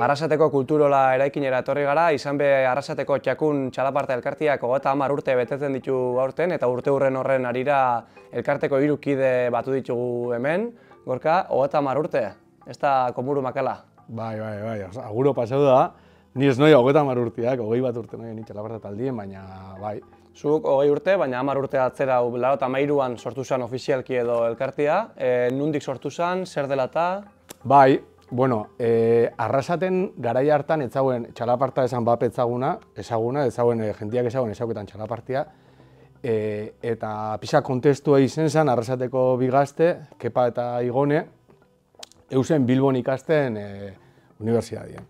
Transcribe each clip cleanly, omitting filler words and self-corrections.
Arrasateko kulturola eraikinera etorri gara, izan be Arrasateko txakun txalaparta elkartiak 30 urte betetzen ditu aurten, eta urte horren arira elkarteko 3 kide batu ditugu hemen. Gorka, 30 urte, ez da komuru makala. Bai, aguro pasau da, ni ez noia 30 urteak, 21 urte noia ni txalaparta taldien, baina bai. Zuk 20 urte, baina 10 urte atzera 83an sortu zen ofizialki edo elkartia. Nondik sortu zen, zer dela eta? Bai, bueno, Arrasaten garai hartan etzauen txalaparta esan bap ezaguna, ezauen jentiak ezauketan txalapartia, eta pixa kontestua izen zen Arrasateko bi gazte, Kepa eta Igone, eusen Bilbon ikasten unibertsitatean.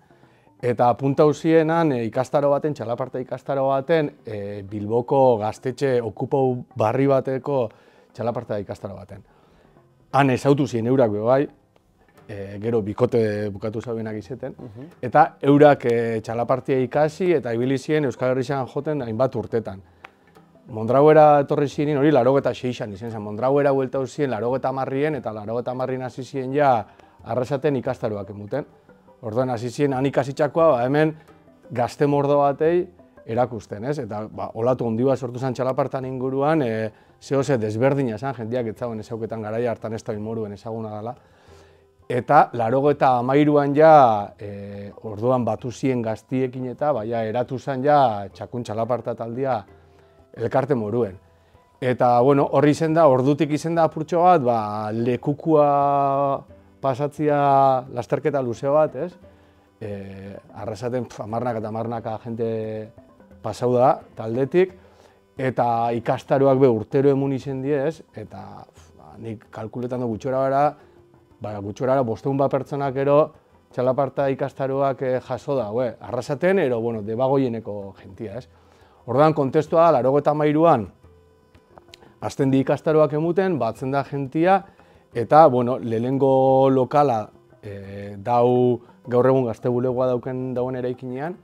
Eta punta hausienan ikastaro baten, txalaparta ikastaro baten, Bilboko gaztetxe okupau barri bateko txalaparta ikastaro baten. Han ezautu ziren eurak bai, gero bikote bukatu zaudenak izeten, eta eurak txalapartia ikasi eta ibili ziren Euskal Herrian joten hainbat urtetan. Mondrauera etorri ziren hori 86an izen zen, Mondrauera buelta ziren 80en eta 80en hasi ziren ja Arrasaten ikastaroak emuten. Orduan hasi ziren han ikasitxakoa hemen gazte mordo batei erakusten, ez? Eta olatu handi bat sortu zen txalapartan inguruan, zehose desberdina zen, jendeak etzauen ezauketan garaia hartan ez da inmoruen ezaguna dela. Eta 83an ja, orduan batu ziren gaztiekin eta baina eratu zen ja txakun txalaparta taldia elkarte moruen. Eta bueno, horri izen da, ordutik izen da apurtxo bat, lekukua pasatzia lasterketa luze bat, ez? Arrasaten hamarnaka jente pasau da taldetik, eta ikastaroak be urtero emun izen die, ez? Eta nik kalkuletan du gutxora gara 500 pertsonak ero txalaparta ikastaroak jaso da, Arrasaten, ero, bueno, debagoieneko jentia, ez? Orduan, kontestua da, 83an, azten di ikastaroak emuten, batzen da jentia, eta, bueno, lehenengo lokala dau gaur egun gaztebulegoa dauen eraikinean,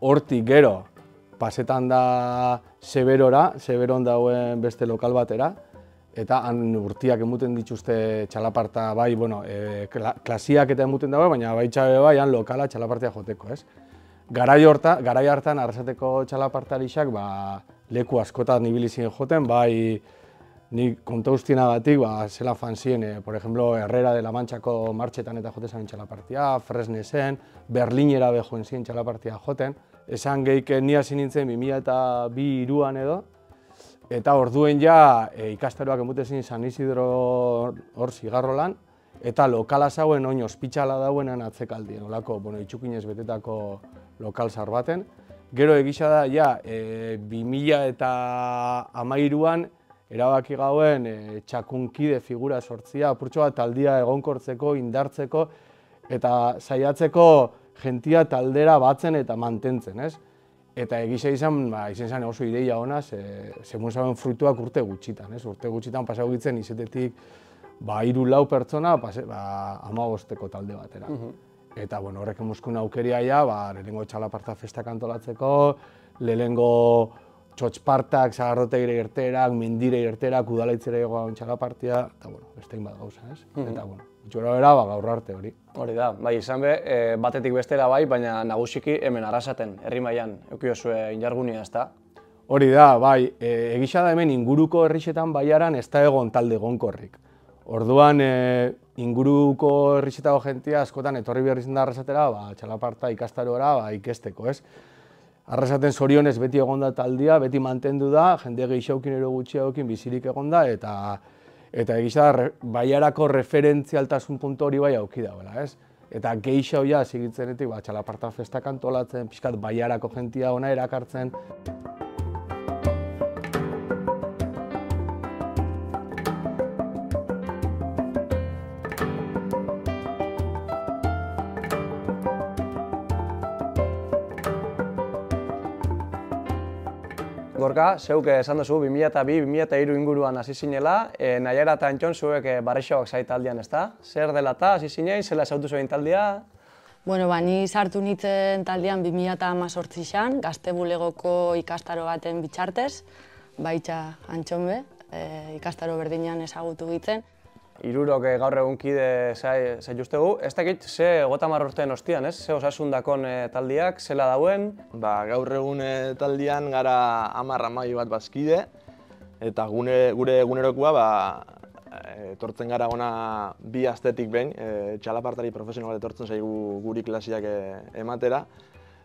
hortik gero, pasetan da Severon dauen beste lokal batera, eta han urtiak emuten dituzte txalaparta, bai, bueno, klasiak eta emuten dago, baina baitxabe bai, han lokala txalapartia joteko, ez? Garai hartan Arrasateko txalapartarixak leku askotan ibili ziren joten, bai, nik konta guztienagatik, zela fan ziren, por ejemplo, Herrera de la Manchako martxetan eta jote zaren txalapartia, Fresnesen, Berlinera behoen ziren txalapartia joten. Esan gehik ni hasi nintzen 2002an edo, eta orduen ja ikastaroak emute zin San Isidro hor Zigarrolan, eta lokala zauen oin ospitxala dauenan atzekaldien, olako, itxukinez betetako lokal zar baten. Gero egisa da, ja, 2013an erabaki gauen txakunkide figura sortzia, apurtxo bat taldia egonkortzeko, indartzeko, eta saiatzeko jentia taldera batzen eta mantentzen, ez? Eta egisa izan zen oso ideia ona, zemun zauen fruituak urte gutxitan, ez? Urte gutxitan pasau gitzen izetetik 3-4 pertsona 15 talde batera. Eta horrek emuskun aukeria ja, lehenengo txalaparta festak antolatzeko, lehenengo txotxpartak, sagardotegire irterak, mendire irterak, udalaitzera egoan txalapartia, eta bestein bat gauza, ez? Eta itxura bera, gaur arte hori. Hori da, bai, izan be, batetik bestera bai, baina nagusiki hemen Arrasaten, herri mailan, eukiozue indargunia, ez da? Hori da, bai, egisa da hemen inguruko herrixetan baiaran ez da egon talde egonkorrik. Orduan, inguruko herrixetako jentia askotan etorri behar izan da Arrasatera, txalaparta ikastarora ikesteko, ez? Arrasaten zorionez beti egonda taldia, beti mantendu da, jende gehixaukin ero gutxiagokin bizirik egonda, eta egisa da baiarako referentzialtasun puntu hori bai auki dagoela, ez? Eta gehixau ja zigitzenetik txalaparta festak antolatzen, pixkat baiarako jentia ona erakartzen. Gorka, zeuk esan duzu 2002-2003 inguruan hasi zinela, Naiara eta Antxon zuek barrexoak zait taldean, ez da? Zer dela eta hasi zinen, zela zautu zuen taldia? Bueno, ni sartu nintzen taldean 2018an, Gaztebulegoko ikastaro baten bitxartez, baitza Antxon be, ikastaro berdinean ezagutu gitzen. Hirurok gaur egun kide zaituztegu. Ez dakit, ze 30 urteen ostian, ez? Ze osasun dakon taldiak, zela dauen? Gaur egun taldian gara 10 bat bazkide, eta gure egunerokoa etortzen gara ona 2 astetik behin, txalapartari profesional etortzen zaigu guri klasiak ematera,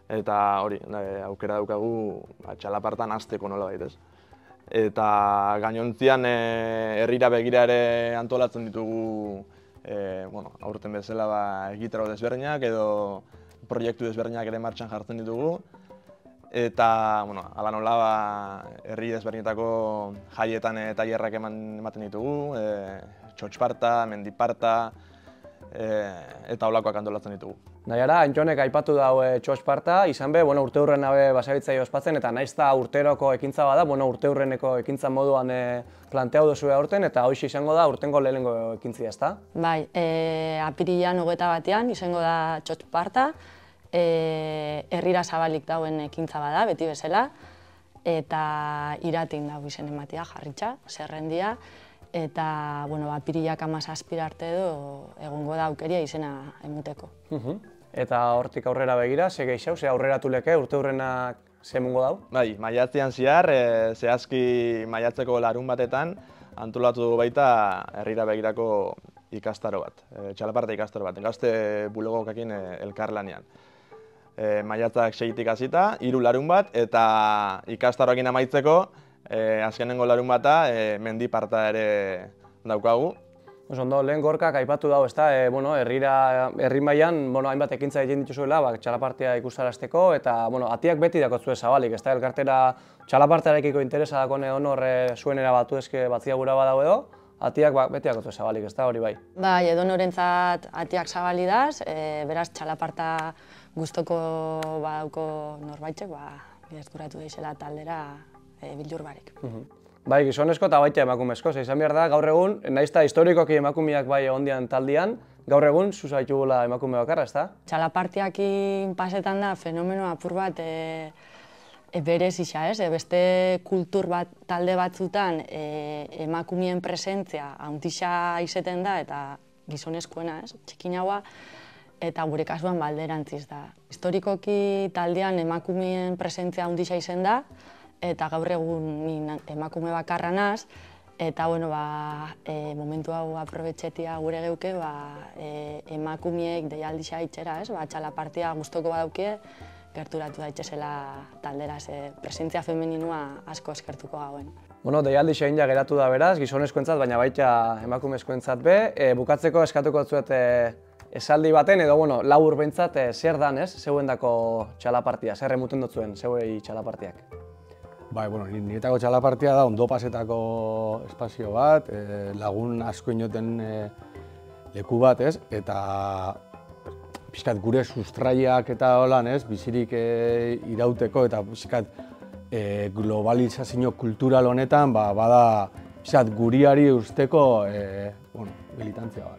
eta hori, aukera daukagu txalapartan hasteko nolabait, ez? Eta gainontzian herrira begira ere antolatzen ditugu aurten bezala egitaro desberdinak edo proiektu desberdinak ere martxan jartzen ditugu. Eta hala nola herri desberdinetako jaietan tailerrak ematen ditugu, txotxparta, mendiparta eta holakoak antolatzen ditugu. Naiara, Antxonek aipatu dau txotxparta, izan be, urteurren abe basabitzai ospatzen, eta naiz da urteroko ekintza bada, urteurreneko ekintza moduan planteau duzue aurten, eta hoxe izango da urtengo lehenengo ekintzia, ezta? Bai, apirilean 21 izango da txotxparta, herrira zabalik dauen ekintza bada, beti bezala, eta iratin dago izen ematia jarritxa, zerrendia, eta apirilak 17 arte edo egongo da aukeria izena emuteko. Eta hortik aurrera begira, ze gehiago, ze aurreratu leke urteurrenak ze emungo dau? Bai, maiatzean zehar, zehazki maiatzeko larun batetan, antolatu dugu baita herrira begirako ikastaro bat, txalaparta ikastaro bat, gazte bulegokakin elkarlanean. Maiatzak 6-tik hasita, 3 larun bat, eta ikastaroakin amaitzeko, azkenengo larun bata, mendiparta ere daukagu. Oso ondo, lehen Gorkak aipatu dago, ezta, herri mailan hainbat ekintza egin dituzuela, txalapartia ikustarazteko, eta atiak beti dakotzue zabalik, ezta, elkartera txalapartarekiko interesa dakone honor zuenera batu ezke batzia gura badau edo, atiak beti dakotzue zabalik, ezta, hori bai. Bai, edonorentzat atiak zabalidaz, beraz txalaparta gustoko badauko norbaitek, gerturatu daizela taldera bildur barik. Bai, gizonezko eta baita emakumezko, izan behar da, gaur egun, naizta historikoki emakumeak bai ondian taldian, gaur egun zuzaitugula emakume bakarra, ezta? Txalapartiakin pasetan da fenomeno apur bat berez isa, ez? Beste kultur bat talde batzutan emakumeen presentzia handixa izeten da eta gizonezkoena, ez? Txikinagoa, eta gure kasuan alderantziz da. Historikoki taldean emakumeen presentzia handixa izen da, eta gaur egun emakume bakarra naz, eta momentu hau aprobetxetia gure geuke emakumeek deialdixa itxera, txalapartia gustoko badaukie, gerturatu daitezela taldera, presentzia femeninua asko eskertuko gauen. Deialdixa inja geratu da beraz, gizonezkoentzat, baina baita emakumezkoentzat be. Bukatzeko eskatuko zuet esaldi baten, edo labur behintzat zer dan, ez, zeuendako txalapartia, zer emuten dutzuen, zeuei txalapartiak? Bai, niretako txalapartia da ondo pasetako espazio bat, lagun asko inoten leku bat, ez? Eta pixkat gure sustraiak eta holan, ez? Bizirik irauteko eta pixkat globalizazio kultural honetan bada pixkat guriari usteko militantzia bat.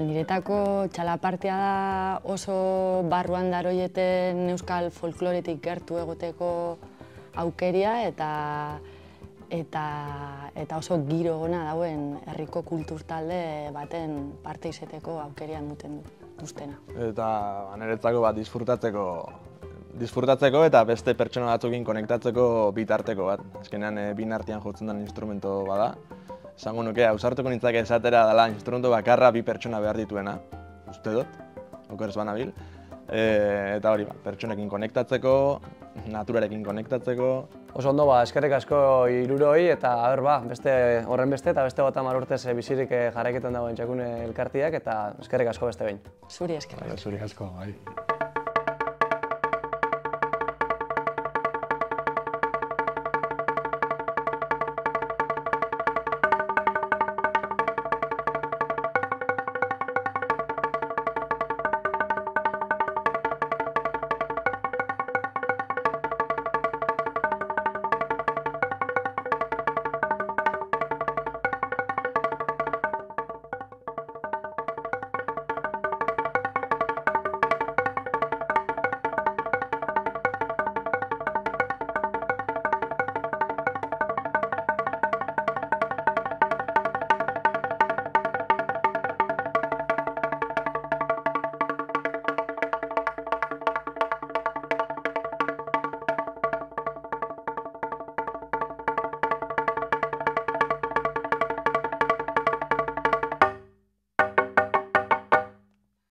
Niretako txalapartia da oso barruan daroieten euskal folkloretik gertu egoteko aukeria eta oso giro ona dauen herriko kultur talde baten parte izeteko aukeria emuten duztena. Eta niretzako disfrutatzeko eta beste pertsona batzuekin konektatzeko bitarteko bat. Azkenean bin artean jotzen den instrumento bada. Esango nuke, ausartuko nintzake esatera dela instrumento bakarra 2 pertsona behar dituena, uste dut, okerez banabil. Eta hori, pertsonekin konektatzeko, naturarekin konektatzeko. Oso ondo, eskerrik asko hiruroi eta horren beste eta beste 30 urtez bizirik jarraiketan dagoen txakune elkartiak eta eskerrik asko beste behin. Zuri eskerrik. Zuri asko, bai.